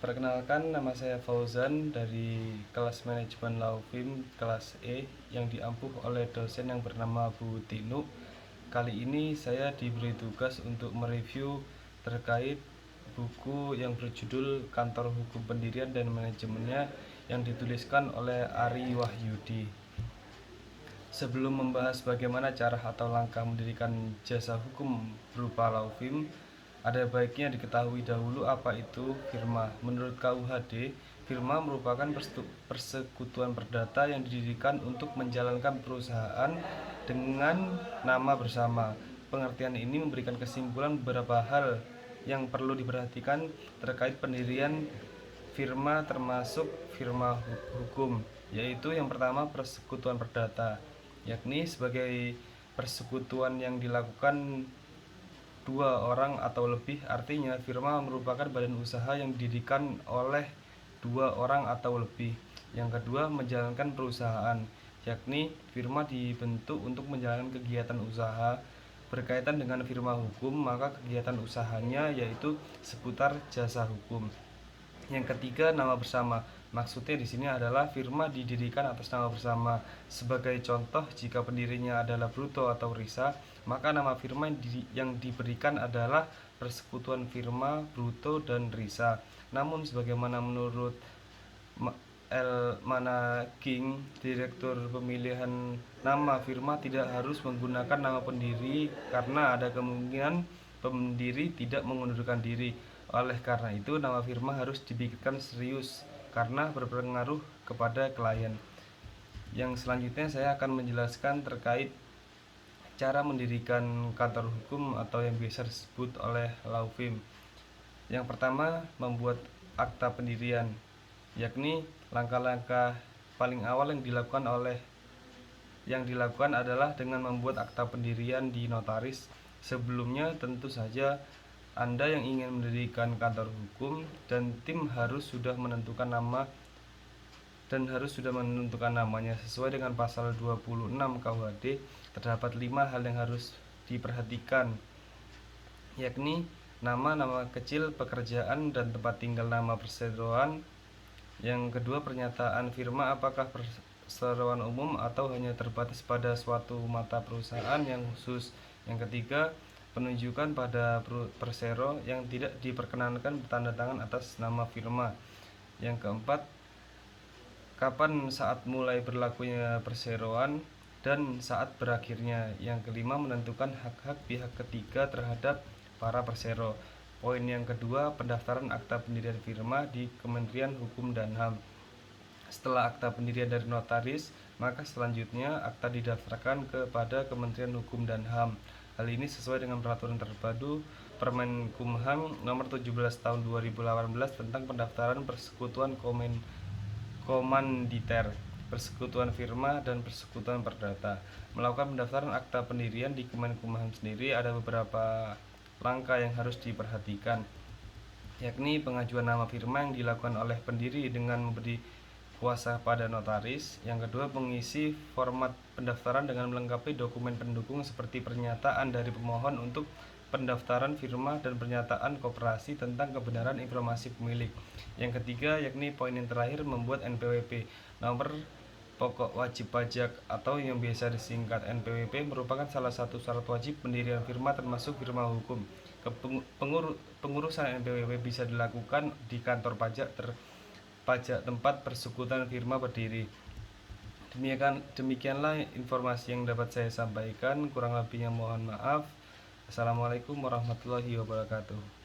Perkenalkan, nama saya Fauzan dari kelas manajemen Laufim kelas E yang diampuh oleh dosen yang bernama Bu Tinu. Kali ini saya diberi tugas untuk mereview terkait buku yang berjudul Kantor Hukum Pendirian dan Manajemennya yang dituliskan oleh Ari Wahyudi. Sebelum membahas bagaimana cara atau langkah mendirikan jasa hukum berupa Laufim, ada baiknya diketahui dahulu apa itu firma. Menurut KUHD, firma merupakan persekutuan perdata yang didirikan untuk menjalankan perusahaan dengan nama bersama. Pengertian ini memberikan kesimpulan beberapa hal yang perlu diperhatikan terkait pendirian firma, termasuk firma hukum, yaitu yang pertama persekutuan perdata, yakni sebagai persekutuan yang dilakukan dua orang atau lebih. Artinya firma merupakan badan usaha yang didirikan oleh dua orang atau lebih. Yang kedua, menjalankan perusahaan, yakni firma dibentuk untuk menjalankan kegiatan usaha berkaitan dengan firma hukum, maka kegiatan usahanya yaitu seputar jasa hukum. Yang ketiga, nama bersama. Maksudnya di sini adalah firma didirikan atas nama bersama. Sebagai contoh, jika pendirinya adalah Bruto atau Risa, maka nama firma yang diberikan adalah Persekutuan Firma Bruto dan Risa. Namun sebagaimana menurut L. Managing, Direktur Pemilihan Nama Firma, tidak harus menggunakan nama pendiri karena ada kemungkinan pendiri tidak mengundurkan diri. Oleh karena itu, nama firma harus dipikirkan serius karena berpengaruh kepada klien. Yang selanjutnya saya akan menjelaskan terkait cara mendirikan kantor hukum atau yang biasa disebut oleh Laufim. Yang pertama, membuat akta pendirian, yakni langkah-langkah paling awal yang dilakukan adalah dengan membuat akta pendirian di notaris. Sebelumnya tentu saja Anda yang ingin mendirikan kantor hukum dan tim harus sudah menentukan namanya sesuai dengan pasal 26 KUHD. Terdapat 5 hal yang harus diperhatikan, yakni nama kecil, pekerjaan dan tempat tinggal, nama perseroan. Yang kedua, pernyataan firma, apakah perseroan umum atau hanya terbatas pada suatu mata perusahaan yang khusus. Yang ketiga, penunjukan pada persero yang tidak diperkenankan bertanda tangan atas nama firma. Yang keempat, kapan saat mulai berlakunya perseroan dan saat berakhirnya. Yang kelima, menentukan hak-hak pihak ketiga terhadap para persero. Poin yang kedua, pendaftaran akta pendirian firma di Kementerian Hukum dan HAM. Setelah akta pendirian dari notaris, maka selanjutnya akta didaftarkan kepada Kementerian Hukum dan HAM. Hal ini sesuai dengan peraturan terpadu Permenkumham nomor 17 tahun 2018 tentang pendaftaran persekutuan komanditer, persekutuan firma, dan persekutuan perdata. Melakukan pendaftaran akta pendirian di Kemenkumham sendiri ada beberapa langkah yang harus diperhatikan, yakni pengajuan nama firma yang dilakukan oleh pendiri dengan memberi kuasa pada notaris. Yang kedua, mengisi format pendaftaran dengan melengkapi dokumen pendukung seperti pernyataan dari pemohon untuk pendaftaran firma dan pernyataan koperasi tentang kebenaran informasi pemilik. Yang ketiga, yakni poin yang terakhir, membuat NPWP, nomor pokok wajib pajak atau yang biasa disingkat NPWP, merupakan salah satu syarat wajib pendirian firma termasuk firma hukum. Pengurusan NPWP bisa dilakukan di kantor pajak tempat persekutuan firma berdiri. Demikianlah informasi yang dapat saya sampaikan, kurang lebihnya mohon maaf. Assalamualaikum warahmatullahi wabarakatuh.